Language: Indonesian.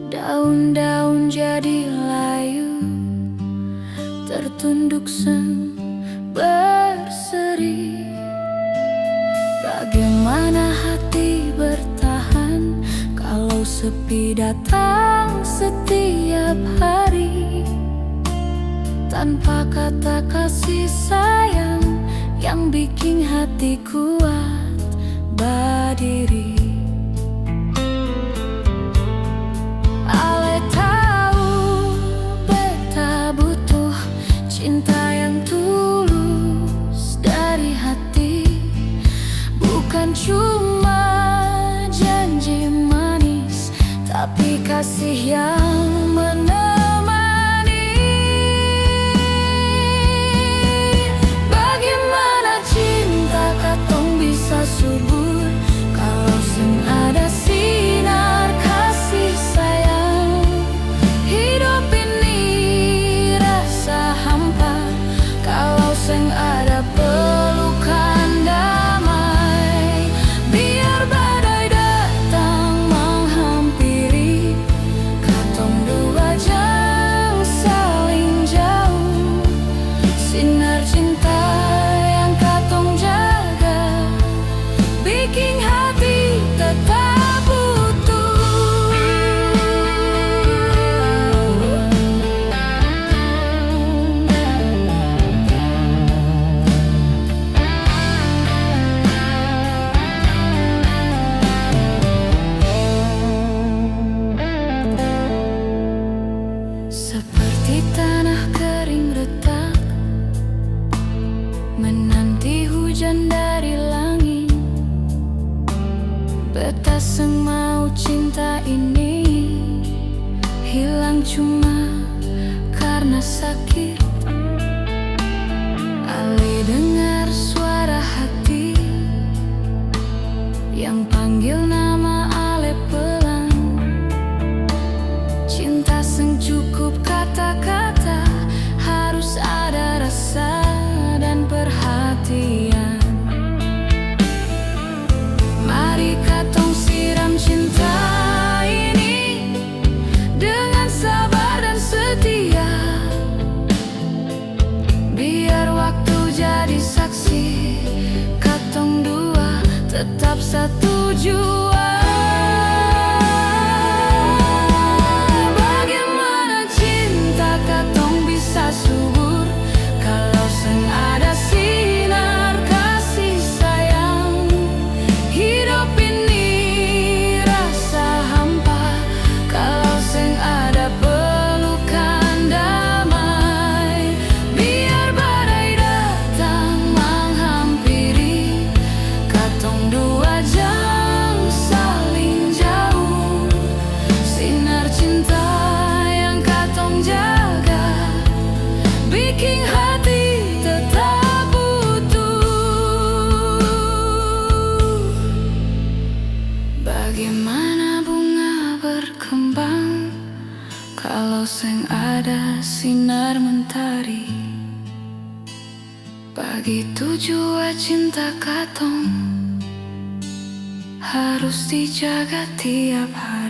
Daun-daun jadi layu, tertunduk seng berseri. Bagaimana hati bertahan kalau sepi datang setiap hari, tanpa kata kasih sayang yang bikin hati kuat berdiri. Ale tahu beta butuh cinta yang tulus dari hati, bukan cuma janji manis, tapi kasih yang menemani. Bagaimana cinta katong bisa subur kalau seng ada sinar kasih sayang? Hidup ini rasa hampa kalau seng ada pelukan damai. Biar badai datang menghampiri, katong dua jang saling jauh. Sinar cinta yang katong jaga bikin hati tetap utuh. Seperti tanah kering retak menanti hujan dari langit, beta seng mau cinta ini hilang cuma karena sakit. Ale dengar suara hati yang panggil nama ale pelan. Cinta seng cukup kata-kata, harus ada rasa dan perhatian. Mari katong siram cinta ini dengan sabar dan setia. Biar waktu jadi saksi, katong dua tetap satu jua. Bagaimana cinta katong bisa subur kalau seng ada sinar kasih sayang? Hidup ini rasa hampa kalau seng ada pelukan damai. Biar badai datang menghampiri, katong dua jang saling jauh. Sinar cinta yang katong jaga bikin hati tetap utuh. Bagaimana bunga berkembang kalau seng ada sinar mentari? Begitu jua cinta katong harus dijaga tiap hari.